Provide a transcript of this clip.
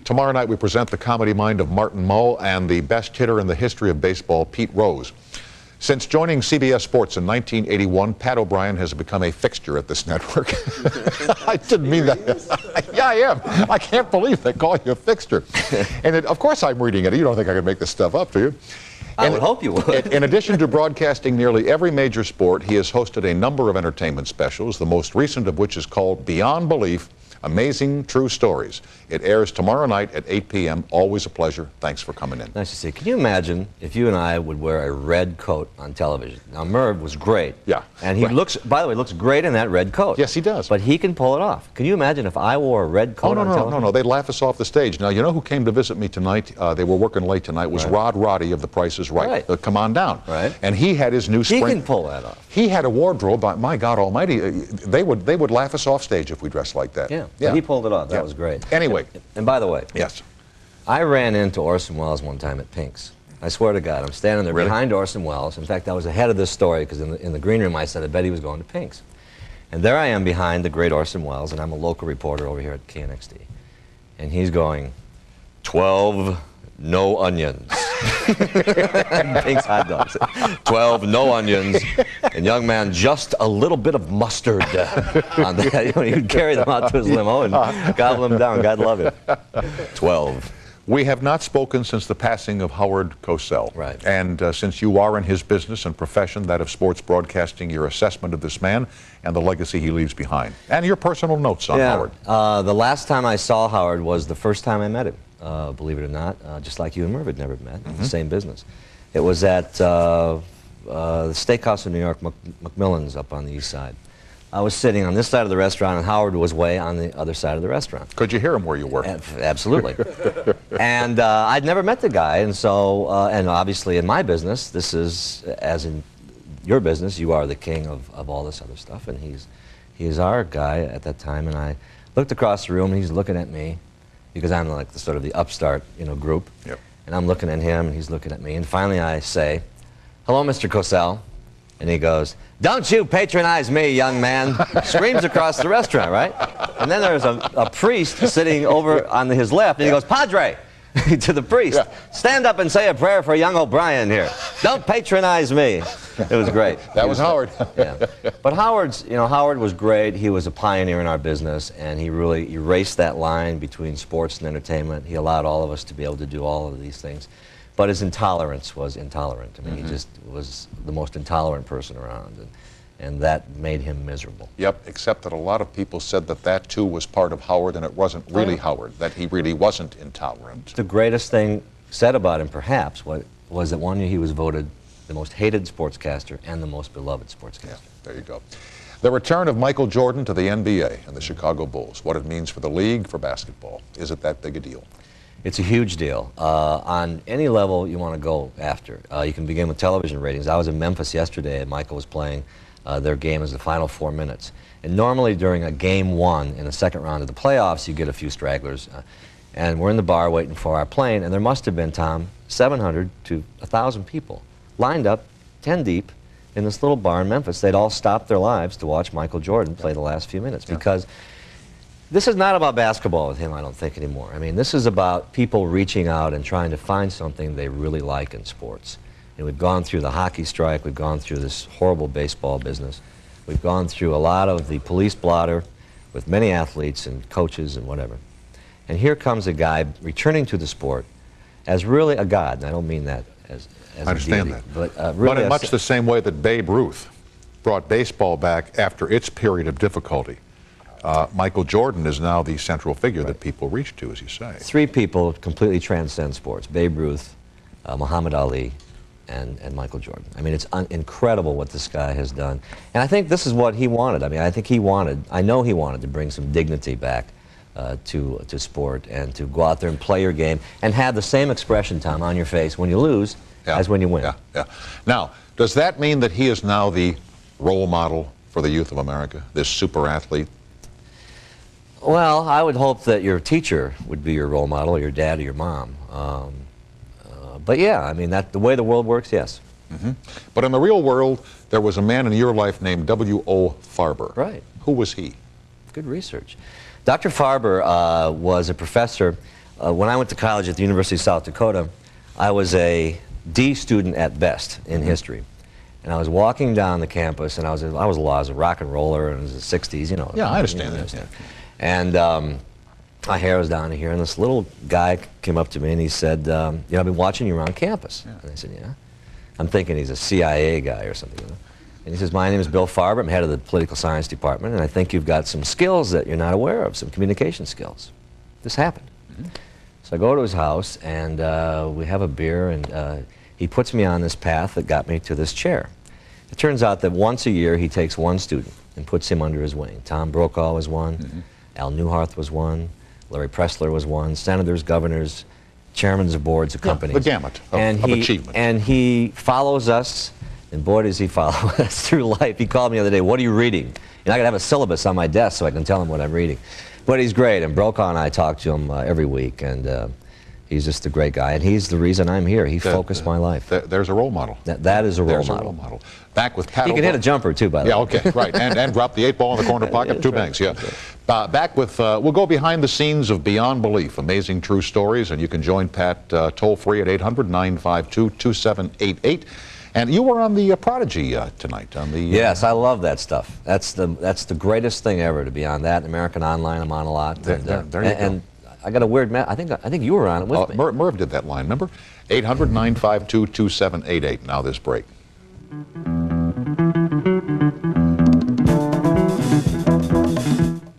Tomorrow night we present the comedy mind of Martin Mull and the best hitter in the history of baseball, Pete Rose. Since joining CBS Sports in 1981, Pat O'Brien has become a fixture at this network. I didn't mean that. Yeah, I am. I can't believe they call you a fixture. And of course I'm reading it. You don't think I can make this stuff up, do you? I would hope you would. In addition to broadcasting nearly every major sport, he has hosted a number of entertainment specials, the most recent of which is called Beyond Belief, Amazing True Stories. It airs tomorrow night at 8 p.m. Always a pleasure. Thanks for coming in. Nice to see you. Can you imagine if you and I would wear a red coat on television? Now, Merv was great. Yeah. And he looks, by the way, looks great in that red coat. Yes, he does. But he can pull it off. Can you imagine if I wore a red coat on television? No. They'd laugh us off the stage. Now, you know who came to visit me tonight? They were working late tonight. Was Rod Roddy of The Price is Right. Come on down. Right. And he had his new spring. He can pull that off. He had a wardrobe, but my God Almighty, they would laugh us off stage if we dressed like that. Yeah. But he pulled it off. That was great. Anyway. And by the way. Yes. I ran into Orson Welles one time at Pink's. I swear to God, I'm standing there behind Orson Welles. In fact, I was ahead of this story because in the green room I said I bet he was going to Pink's. And there I am behind the great Orson Welles, and I'm a local reporter over here at KNXT. And he's going, 12 no onions. Pink's hot dogs. 12 no onions. And young man, just a little bit of mustard on that. You know, he would carry them out to his limo and gobble them down. God love him. 12. We have not spoken since the passing of Howard Cosell. Right. And since you are in his business and profession, that of sports broadcasting, your assessment of this man and the legacy he leaves behind, and your personal notes on Howard. The last time I saw Howard was the first time I met him, believe it or not, just like you and Merv had never met, in the same business. It was at the Steakhouse in New York, Macmillan's up on the east side. I was sitting on this side of the restaurant, and Howard was way on the other side of the restaurant. Could you hear him where you were? Absolutely. And I'd never met the guy, and so, and obviously in my business, this is, as in your business, you are the king of all this other stuff, and he's our guy at that time, and I looked across the room, and he's looking at me, because I'm like the sort of the upstart, you know, group, and I'm looking at him, and he's looking at me, and finally I say, "Hello, Mr. Cosell," and he goes, "Don't you patronize me, young man." Screams across the restaurant, right? And then there's a priest sitting over on his left, and he goes, "Padre," to the priest, "stand up and say a prayer for young O'Brien here. Don't patronize me." It was great. That was Howard. Yeah. But Howard was great. He was a pioneer in our business, and he really erased that line between sports and entertainment. He allowed all of us to be able to do all of these things. But his intolerance was intolerant. I mean, he just was the most intolerant person around, and that made him miserable. Yep, except that a lot of people said that too was part of Howard, and it wasn't really Howard, that he really wasn't intolerant. The greatest thing said about him, perhaps, was that one year he was voted the most hated sportscaster and the most beloved sportscaster. Yeah, there you go. The return of Michael Jordan to the NBA and the Chicago Bulls, what it means for the league, for basketball. Is it that big a deal? It's a huge deal. On any level you want to go after. You can begin with television ratings. I was in Memphis yesterday, and Michael was playing their game as the final 4 minutes. And normally during a game one in the second round of the playoffs, you get a few stragglers. And we're in the bar waiting for our plane, and there must have been, Tom, 700 to 1,000 people lined up, 10 deep, in this little bar in Memphis. They'd all stopped their lives to watch Michael Jordan play the last few minutes, because this is not about basketball with him, I don't think, anymore. I mean, this is about people reaching out and trying to find something they really like in sports. And we've gone through the hockey strike, we've gone through this horrible baseball business, we've gone through a lot of the police blotter with many athletes and coaches and whatever. And here comes a guy returning to the sport as really a god, and I don't mean that as I understand deity, that. but really in much the same way that Babe Ruth brought baseball back after its period of difficulty. Michael Jordan is now the central figure that people reach to, as you say. Three people completely transcend sports: Babe Ruth, Muhammad Ali, and Michael Jordan. I mean, it's incredible what this guy has done. And I think this is what he wanted. I mean, I know he wanted to bring some dignity back to sport, and to go out there and play your game and have the same expression, Tom, on your face when you lose as when you win. Yeah. Now, does that mean that he is now the role model for the youth of America, this super athlete? Well, I would hope that your teacher would be your role model, or your dad or your mom. But yeah, I mean, the way the world works, yes. But in the real world, there was a man in your life named W.O. Farber. Right. Who was he? Good research. Dr. Farber was a professor when I went to college at the University of South Dakota, I was a D student at best in history. And I was walking down the campus, and I was a rock and roller, and it was the 60s, you know. Yeah, I understand that. Yeah. And my hair was down to here, and this little guy came up to me, and he said, you know, I've been watching you around campus. Yeah. And I said, yeah. I'm thinking he's a CIA guy or something, you know. And he says, my name is Bill Farber, I'm head of the political science department, and I think you've got some skills that you're not aware of, some communication skills. This happened. So I go to his house, and we have a beer, and he puts me on this path that got me to this chair. It turns out that once a year he takes one student and puts him under his wing. Tom Brokaw was one, Al Newharth was one, Larry Pressler was one, senators, governors, chairmen of boards of companies. The gamut of achievement. And he follows us, and boy does he follow us through life. He called me the other day, what are you reading? And I gotta have a syllabus on my desk so I can tell him what I'm reading. But he's great, and Brokaw and I talk to him every week, and he's just a great guy, and he's the reason I'm here. He focused my life. There's a role model. That is a role model. There's a role model. Back with Pat. He can hit a jumper too, by the way. Yeah, okay, right, and drop the 8-ball in the corner pocket, 2 banks. Yeah. Back with we'll go behind the scenes of Beyond Belief, amazing true stories, and you can join Pat toll free at 800-952-2788. And you were on the Prodigy tonight. On the yes, I love that stuff. That's the greatest thing ever, to be on that. American Online, I'm on a lot. There you go. And I got a weird I think you were on it with me. Merv did that line, remember? 800-952-2788. Now this break.